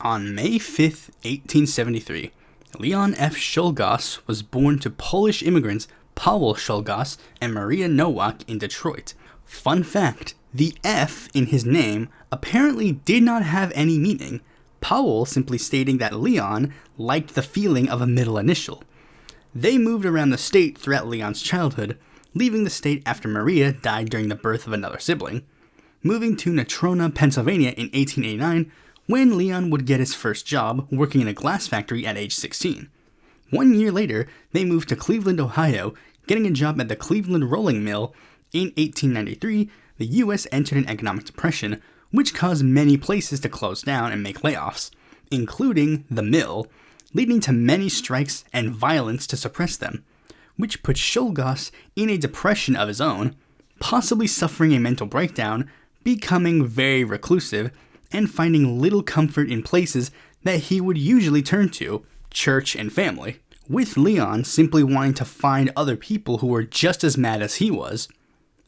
On May 5th, 1873, Leon F. Czolgosz was born to Polish immigrants Paweł Czolgosz and Maria Nowak in Detroit. Fun fact, the F in his name apparently did not have any meaning, Paweł simply stating that Leon liked the feeling of a middle initial. They moved around the state throughout Leon's childhood, leaving the state after Maria died during the birth of another sibling, moving to Natrona, Pennsylvania in 1889, when Leon would get his first job working in a glass factory at age 16. 1 year later, they moved to Cleveland, Ohio, getting a job at the Cleveland Rolling Mill. In 1893, the U.S. entered an economic depression, which caused many places to close down and make layoffs, including the mill, leading to many strikes and violence to suppress them, which put Czolgosz in a depression of his own, possibly suffering a mental breakdown, becoming very reclusive, and finding little comfort in places that he would usually turn to, church and family, with Leon simply wanting to find other people who were just as mad as he was,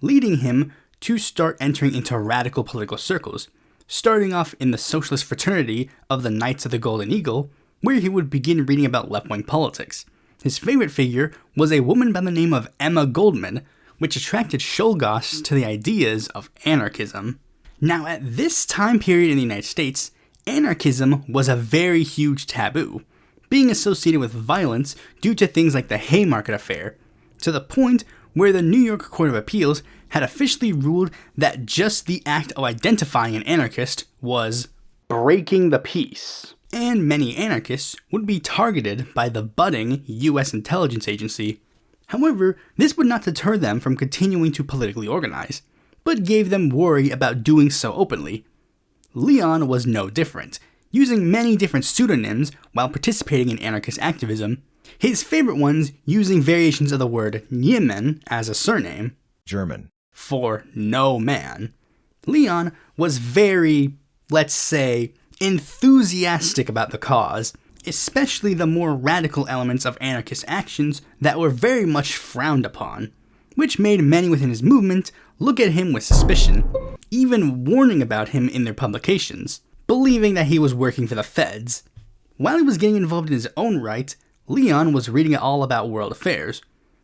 leading him to start entering into radical political circles, starting off in the socialist fraternity of the Knights of the Golden Eagle, where he would begin reading about left-wing politics. His favorite figure was a woman by the name of Emma Goldman, which attracted Czolgosz to the ideas of anarchism. Now, at this time period in the United States, anarchism was a very huge taboo, being associated with violence due to things like the Haymarket Affair, to the point where the New York Court of Appeals had officially ruled that just the act of identifying an anarchist was breaking the peace, and many anarchists would be targeted by the budding U.S. intelligence agency. However, this would not deter them from continuing to politically organize, but gave them worry about doing so openly. Leon was no different, using many different pseudonyms while participating in anarchist activism, his favorite ones using variations of the word Niemann as a surname, German, for no man. Leon was very, let's say, enthusiastic about the cause, especially the more radical elements of anarchist actions that were very much frowned upon, which made many within his movement look at him with suspicion, even warning about him in their publications, believing that he was working for the feds. While he was getting involved in his own right, Leon was reading all about world affairs.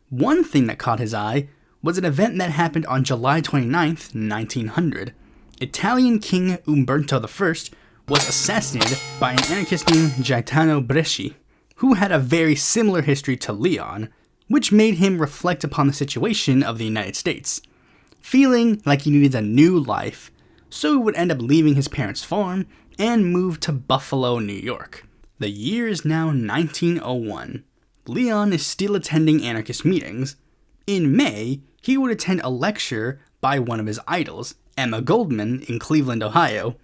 One thing that caught his eye was an event that happened on July 29th, 1900. Italian King Umberto I was assassinated by an anarchist named Gaetano Bresci, who had a very similar history to Leon, which made him reflect upon the situation of the United States, feeling like he needed a new life, so he would end up leaving his parents' farm and move to Buffalo, New York. The year is now 1901. Leon is still attending anarchist meetings. In May, he would attend a lecture by one of his idols, Emma Goldman, in Cleveland, Ohio.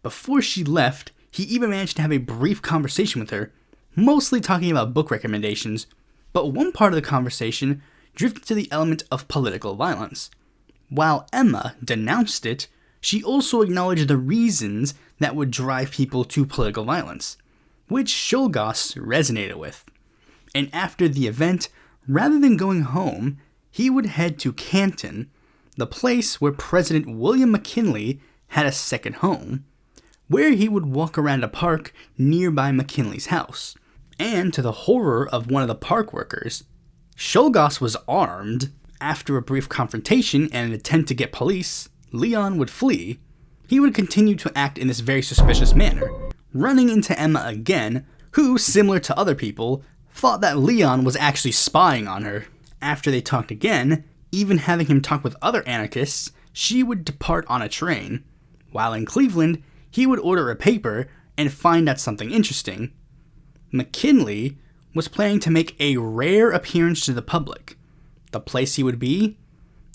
Before she left, he even managed to have a brief conversation with her, mostly talking about book recommendations, but one part of the conversation drifted to the element of political violence. While Emma denounced it, she also acknowledged the reasons that would drive people to political violence, which Czolgosz resonated with. And after the event, rather than going home, he would head to Canton, the place where President William McKinley had a second home, where he would walk around a park nearby McKinley's house. And to the horror of one of the park workers, Czolgosz was armed. After a brief confrontation and an attempt to get police, Leon would flee. He would continue to act in this very suspicious manner, running into Emma again, who, similar to other people, thought that Leon was actually spying on her. After they talked again, even having him talk with other anarchists, she would depart on a train. While in Cleveland, he would order a paper and find out something interesting. McKinley was planning to make a rare appearance to the public. The place he would be?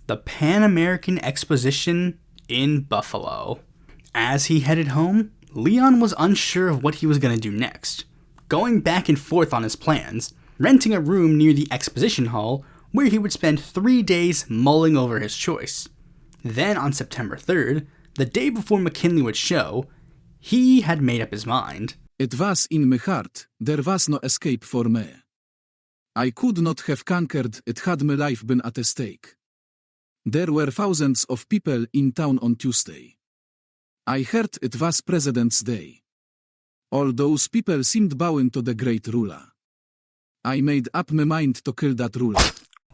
The Pan American Exposition in Buffalo. As he headed home, Leon was unsure of what he was going to do next, going back and forth on his plans, renting a room near the exposition hall where he would spend 3 days mulling over his choice. Then on September 3rd, the day before McKinley would show, he had made up his mind. It was in my heart, there was no escape for me. I could not have conquered it had my life been at stake. There were thousands of people in town on Tuesday. I heard it was President's Day. All those people seemed bowing to the great ruler. I made up my mind to kill that ruler.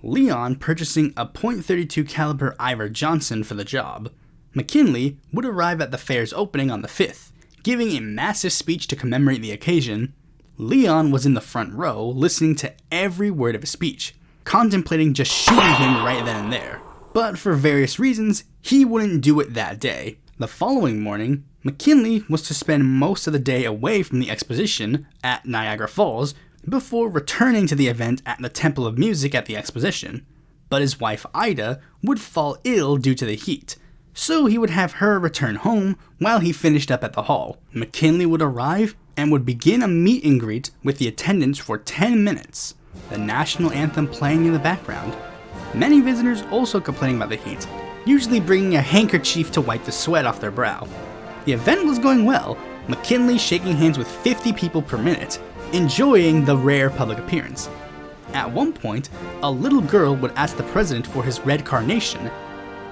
Leon purchasing a .32 caliber Ivor Johnson for the job. McKinley would arrive at the fair's opening on the 5th, giving a massive speech to commemorate the occasion. Leon was in the front row, listening to every word of his speech, contemplating just shooting him right then and there. But for various reasons, he wouldn't do it that day. The following morning, McKinley was to spend most of the day away from the exposition at Niagara Falls before returning to the event at the Temple of Music at the exposition. But his wife Ida would fall ill due to the heat, so he would have her return home while he finished up at the hall. McKinley would arrive and would begin a meet and greet with the attendants for 10 minutes, the national anthem playing in the background. Many visitors also complaining about the heat, usually bringing a handkerchief to wipe the sweat off their brow. The event was going well, McKinley shaking hands with 50 people per minute, enjoying the rare public appearance. At one point, a little girl would ask the president for his red carnation.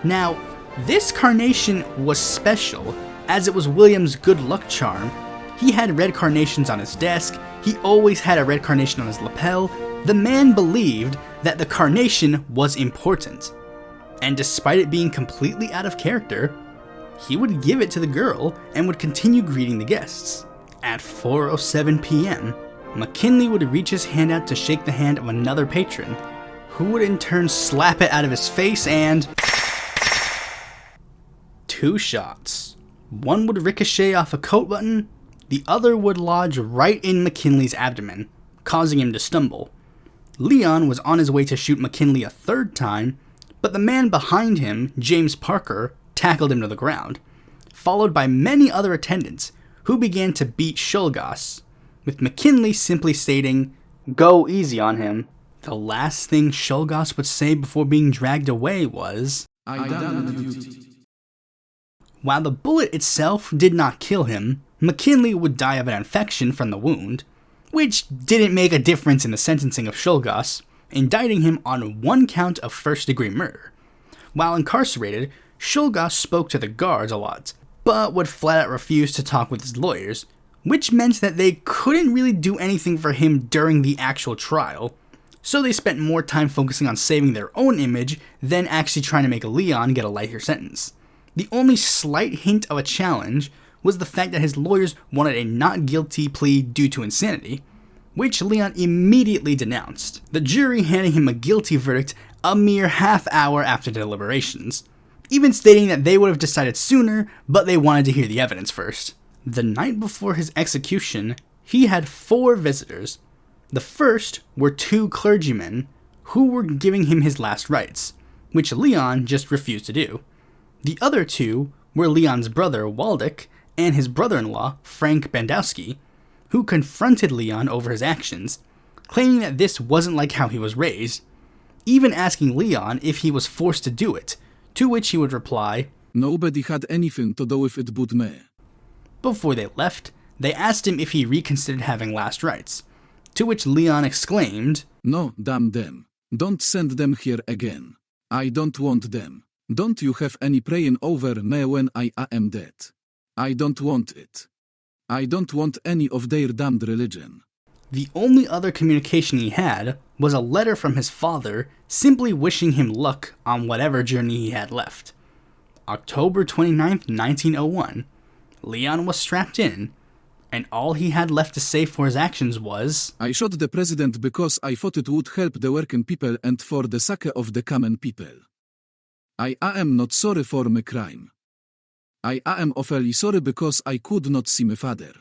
Now, this carnation was special, as it was William's good luck charm. He had red carnations on his desk, he always had a red carnation on his lapel. The man believed that the carnation was important. And despite it being completely out of character, he would give it to the girl and would continue greeting the guests. At 4:07 p.m., McKinley would reach his hand out to shake the hand of another patron, who would in turn slap it out of his face and... 2 shots. One would ricochet off a coat button, the other would lodge right in McKinley's abdomen, causing him to stumble. Leon was on his way to shoot McKinley a 3rd time, but the man behind him, James Parker, tackled him to the ground, followed by many other attendants who began to beat Czolgosz, with McKinley simply stating, "Go easy on him." The last thing Czolgosz would say before being dragged away was, I done duty. While the bullet itself did not kill him, McKinley would die of an infection from the wound, which didn't make a difference in the sentencing of Czolgosz, indicting him on 1 count of first-degree murder. While incarcerated, Czolgosz spoke to the guards a lot, but would flat-out refuse to talk with his lawyers, which meant that they couldn't really do anything for him during the actual trial, so they spent more time focusing on saving their own image than actually trying to make Leon get a lighter sentence. The only slight hint of a challenge was the fact that his lawyers wanted a not guilty plea due to insanity, which Leon immediately denounced, the jury handing him a guilty verdict a mere half hour after deliberations, even stating that they would have decided sooner, but they wanted to hear the evidence first. The night before his execution, he had 4 visitors. The first were 2 clergymen who were giving him his last rites, which Leon just refused to do. The other 2 were Leon's brother, Waldek, and his brother-in-law, Frank Bandowski, who confronted Leon over his actions, claiming that this wasn't like how he was raised, even asking Leon if he was forced to do it, to which he would reply, Nobody had anything to do with it but me. Before they left, they asked him if he reconsidered having last rites, to which Leon exclaimed, No, damn them. Don't send them here again. I don't want them. Don't you have any praying over me when I am dead. I don't want it. I don't want any of their damned religion. The only other communication he had was a letter from his father simply wishing him luck on whatever journey he had left. October 29th, 1901, Leon was strapped in, and all he had left to say for his actions was, I shot the president because I thought it would help the working people and for the sake of the common people. I am not sorry for my crime. I am awfully sorry because I could not see my father.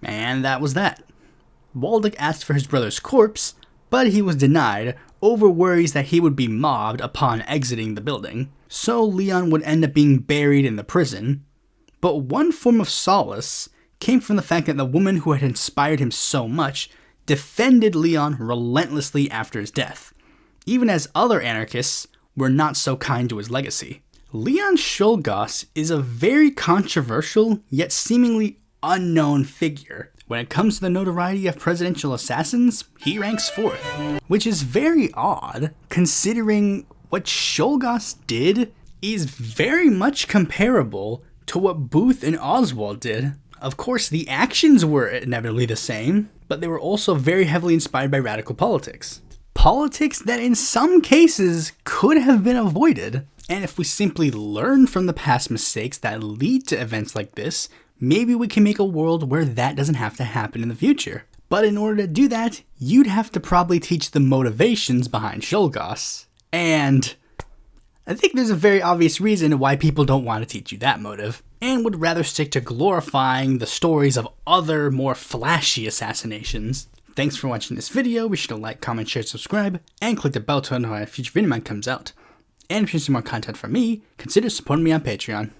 And that was that. Waldek asked for his brother's corpse, but he was denied over worries that he would be mobbed upon exiting the building. So Leon would end up being buried in the prison. But one form of solace came from the fact that the woman who had inspired him so much defended Leon relentlessly after his death, even as other anarchists were not so kind to his legacy. Leon Czolgosz is a very controversial yet seemingly unknown figure. When it comes to the notoriety of presidential assassins, he ranks 4th, which is very odd considering what Czolgosz did is very much comparable to what Booth and Oswald did. Of course, the actions were inevitably the same, but they were also very heavily inspired by radical politics. Politics that in some cases could have been avoided. And if we simply learn from the past mistakes that lead to events like this, maybe we can make a world where that doesn't have to happen in the future. But in order to do that, you'd have to probably teach the motivations behind Czolgosz. And I think there's a very obvious reason why people don't want to teach you that motive, and would rather stick to glorifying the stories of other, more flashy assassinations. Thanks for watching this video. Be sure to like, comment, share, subscribe, and click the bell to know when a future video of mine comes out. And if you want to see more content from me, consider supporting me on Patreon.